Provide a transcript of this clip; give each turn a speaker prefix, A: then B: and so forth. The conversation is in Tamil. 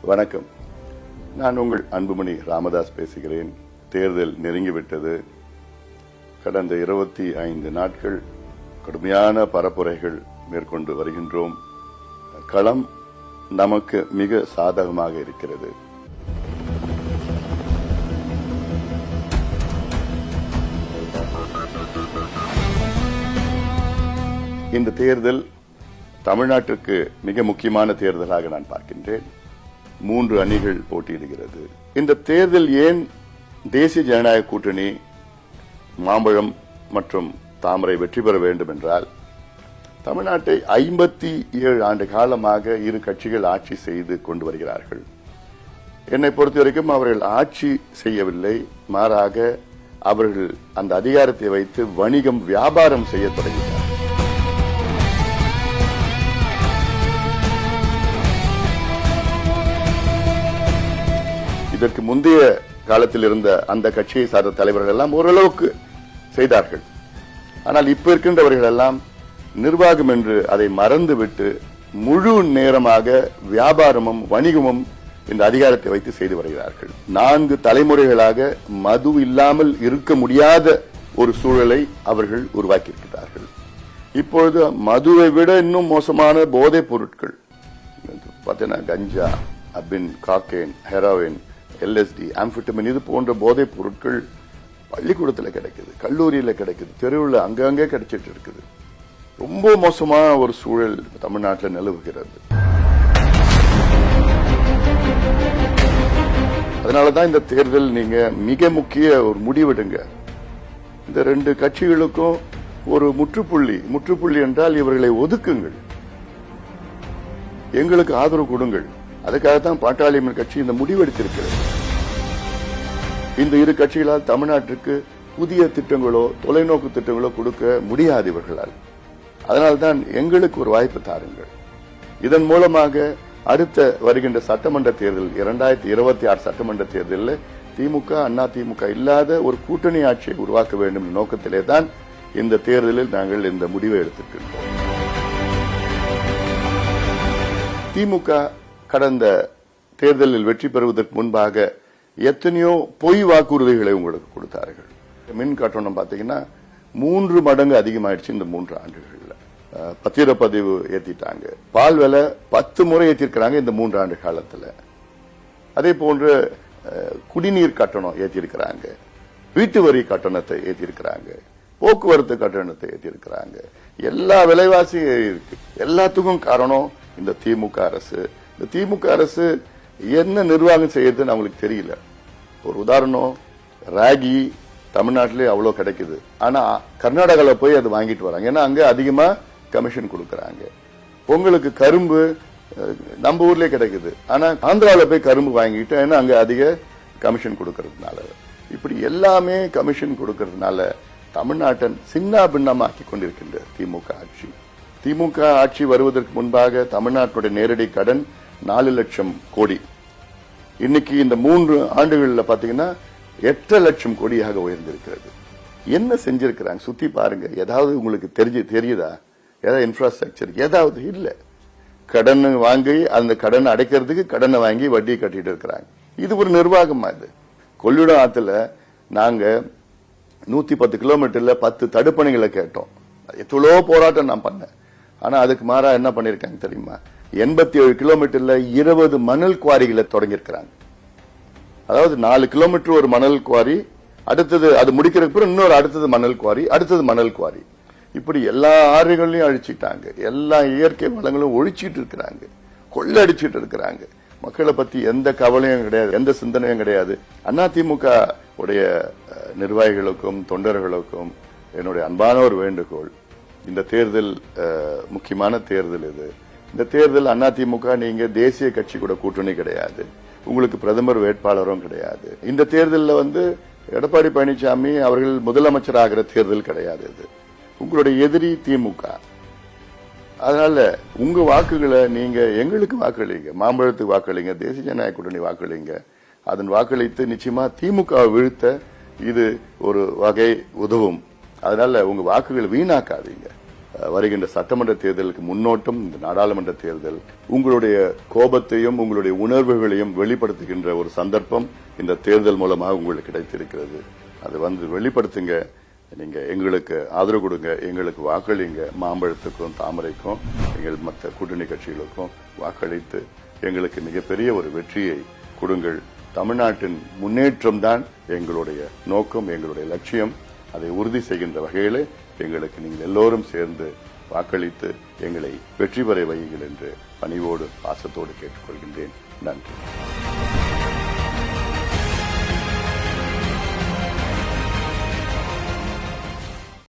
A: வணக்கம். நான் உங்கள் அன்புமணி ராமதாஸ் பேசுகிறேன். தேர்தல் நெருங்கிவிட்டது. கடந்த 25 நாட்கள் கடுமையான பரப்புரைகள் மேற்கொண்டு வருகின்றோம். களம் நமக்கு மிக சாதகமாக இருக்கிறது. இந்த தேர்தல் தமிழ்நாட்டிற்கு மிக முக்கியமான தேர்தலாக நான் பார்க்கின்றேன். 3 அணிகள் போட்டியிடுகிறது. இந்த தேர்தல் ஏன் தேசிய ஜனநாயக கூட்டணி மாம்பழம் மற்றும் தாமரை வெற்றி பெற வேண்டும் என்றால், தமிழ்நாட்டை 57 ஆண்டு காலமாக இரு கட்சிகள் ஆட்சி செய்து கொண்டு வருகிறார்கள். என்னை பொறுத்தவரைக்கும் அவர்கள் ஆட்சி செய்யவில்லை, மாறாக அவர்கள் அந்த அதிகாரத்தை வைத்து வணிகம் வியாபாரம் செய்ய தொடங்கினார். இதற்கு முந்தைய காலத்தில் இருந்த அந்த கட்சியை சார்ந்த தலைவர்கள் எல்லாம் ஓரளவுக்கு செய்தார்கள். ஆனால் இப்ப இருக்கின்றவர்கள் எல்லாம் நிர்வாகம் என்று அதை மறந்துவிட்டு முழு நேரமாக வியாபாரமும் வணிகமும் இந்த அதிகாரத்தை வைத்து செய்து வருகிறார்கள். 4 தலைமுறைகளாக மது இல்லாமல் இருக்க முடியாத ஒரு சூழலை அவர்கள் உருவாக்கியிருக்கிறார்கள். இப்பொழுது மதுவை விட இன்னும் மோசமான போதைப் பொருட்கள் பார்த்தீங்கன்னா கஞ்சா, அபின், காக்கேன், ஹெரோயின், LSD, ஆம்பிட்டமின் இது போன்ற போதைப் பொருட்கள் பள்ளிக்கூடத்தில் கிடைக்குது, கல்லூரியில் கிடைக்குது, தெருவில் அங்கங்கே கிடைச்சிட்டு இருக்குது. ரொம்ப மோசமான ஒரு சூழல் தமிழ்நாட்டில் நிலவுகிறது. அதனாலதான் இந்த தேர்தல் நீங்க மிக முக்கிய ஒரு முடிவெடுங்க. இந்த 2 கட்சிகளுக்கும் ஒரு முற்றுப்புள்ளி என்றால் இவர்களை ஒதுக்குங்கள், எங்களுக்கு ஆதரவு கொடுங்கள். அதுக்காகத்தான் பாட்டாளி கட்சி இந்த முடிவெடுத்திருக்கிறது. இந்த இரு கட்சிகளால் தமிழ்நாட்டிற்கு புதிய திட்டங்களோ தொலைநோக்கு திட்டங்களோ கொடுக்க முடியாது இவர்களால். அதனால்தான் எங்களுக்கு ஒரு வாய்ப்பு தாருங்கள். இதன் மூலமாக அடுத்த வருகின்ற சட்டமன்ற தேர்தல் 2026 சட்டமன்ற தேர்தலில் திமுக, அண்ணா திமுக இல்லாத ஒரு கூட்டணி ஆட்சியை உருவாக்க வேண்டும் என்ற நோக்கத்திலே தான் இந்த தேர்தலில் நாங்கள் இந்த முடிவை எடுத்திருக்கின்றோம். திமுக கடந்த தேர்தலில் வெற்றி பெறுவதற்கு முன்பாக எத்தனையோ பொய் வாக்குறுதிகளை உங்களுக்கு கொடுத்தார்கள். மின் கட்டணம் பாத்தீங்கன்னா 3 மடங்கு அதிகமாயிடுச்சு இந்த 3 ஆண்டுகள்ல. பத்திரப்பதிவு ஏத்திட்டாங்க. பால் விலை 10 முறை ஏற்றிருக்கிறாங்க இந்த 3 ஆண்டு காலத்துல. அதே போன்று குடிநீர் கட்டணம் ஏற்றிருக்கிறாங்க, வீட்டு வரி கட்டணத்தை ஏற்றிருக்கிறாங்க, போக்குவரத்து கட்டணத்தை ஏற்றிருக்கிறாங்க. எல்லா விலைவாசி இருக்கு. எல்லாத்துக்கும் காரணம் இந்த திமுக அரசு. இந்த திமுக அரசு என்ன நிர்வாகம் செய்யறதுன்னு அவங்களுக்கு தெரியல. ஒரு உதாரணம், ராகி தமிழ்நாட்டிலே அவ்வளவு கிடைக்குது, ஆனா கர்நாடகாவில் போய் அது வாங்கிட்டு வராங்க. ஏன்னா அங்க அதிகமா கமிஷன் கொடுக்கறாங்க. பொங்கலுக்கு கரும்பு நம்ம ஊர்லயே கிடைக்குது, ஆனா ஆந்திராவில் போய் கரும்பு வாங்கிட்டு, ஏன்னா அங்க அதிக கமிஷன் கொடுக்கறதுனால. இப்படி எல்லாமே கமிஷன் கொடுக்கறதுனால தமிழ்நாட்டை சின்ன பின்னமாக்கி கொண்டிருக்கின்ற திமுக ஆட்சி. திமுக ஆட்சி வருவதற்கு முன்பாக தமிழ்நாட்டுடைய நேரடி கடன் 4 லட்சம் கோடி. இன்னைக்கு இந்த 3 ஆண்டுகளில் பாத்தீங்கன்னா 8 லட்சம் கோடியாக உயர்ந்திருக்கிறது. என்ன செஞ்சிருக்கிறாங்க சுத்தி பாருங்க. ஏதாவது உங்களுக்கு தெரியுதா? ஏதாவது இன்ஃப்ராஸ்ட்ரக்சர் ஏதாவது இல்ல. கடன் வாங்கி அந்த கடனை அடைக்கிறதுக்கு கடனை வாங்கி வட்டி கட்டிட்டு இருக்கிறாங்க. இது ஒரு நிர்வாகமா? இது கொள்ளிடம் ஆத்துல நாங்க 110 கிலோமீட்டர்ல 10 தடுப்பணைகளை கேட்டோம். எவ்வளோ போராட்டம் நான் பண்ணேன். ஆனா அதுக்கு மாறா என்ன பண்ணிருக்காங்க தெரியுமா? 87 கிலோமீட்டர்ல 20 மணல் குவாரிகளை தொடங்கியிருக்கிறாங்க. அதாவது 4 கிலோமீட்டர் ஒரு மணல் குவாரி, அடுத்தது அது முடிக்கிறதுக்கு இன்னொரு அடுத்தது மணல் குவாரி, அடுத்தது மணல் குவாரி. இப்படி எல்லா ஆறுகளையும் அழிச்சிட்டாங்க. எல்லா இயற்கை வளங்களும் ஒழிச்சிட்டு இருக்கிறாங்க, கொள்ளடிச்சிட்டு இருக்கிறாங்க. மக்களை பத்தி எந்த கவலையும் கிடையாது, எந்த சிந்தனையும் கிடையாது. அதிமுக உடைய நிர்வாகிகளுக்கும் தொண்டர்களுக்கும் என்னுடைய அன்பான ஒரு வேண்டுகோள், இந்த தேர்தல் முக்கியமான தேர்தல். இது இந்த தேர்தல் அதிமுக நீங்க தேசிய கட்சி கூட கூட்டணி கிடையாது, உங்களுக்கு பிரதமர் வேட்பாளரும் கிடையாது. இந்த தேர்தலில் எடப்பாடி பழனிசாமி அவர்கள் முதலமைச்சர் ஆகிற தேர்தல் கிடையாது. இது உங்களுடைய எதிரி திமுக. அதனால உங்க வாக்குகளை நீங்க எங்களுக்கு வாக்களிங்க, மாம்பழத்துக்கு வாக்களிங்க, தேசிய ஜனநாயக கூட்டணி வாக்களிங்க. அதன் வாக்களித்து நிச்சயமா திமுக வீழ்த்த இது ஒரு வகை உதவும். அதனால உங்க வாக்குகளை வீணாக்காதீங்க. வருகின்ற சட்டமன்ற தேர்தலுக்கு முன்னோட்டம் இந்த நாடாளுமன்ற தேர்தல். உங்களுடைய கோபத்தையும் உங்களுடைய உணர்வுகளையும் வெளிப்படுத்துகின்ற ஒரு சந்தர்ப்பம் இந்த தேர்தல் மூலமாக உங்களுக்கு கிடைத்திருக்கிறது. அது வெளிப்படுத்துங்க. நீங்க எங்களுக்கு ஆதரவு கொடுங்க, எங்களுக்கு வாக்களிங்க. மாம்பழத்துக்கும் தாமரைக்கும் எங்கள் மற்ற கூட்டணி கட்சிகளுக்கும் வாக்களித்து எங்களுக்கு மிகப்பெரிய ஒரு வெற்றியை கொடுங்கள். தமிழ்நாட்டின் முன்னேற்றம் தான் எங்களுடைய நோக்கம், எங்களுடைய லட்சியம். அதை உறுதி செய்கின்ற வகையில் எங்களுக்கு நீங்கள் எல்லோரும் சேர்ந்து வாக்களித்து எங்களை வெற்றி பெற வையுங்கள் என்று பணிவோடு பாசத்தோடு கேட்டுக்கொள்கின்றேன். நன்றி.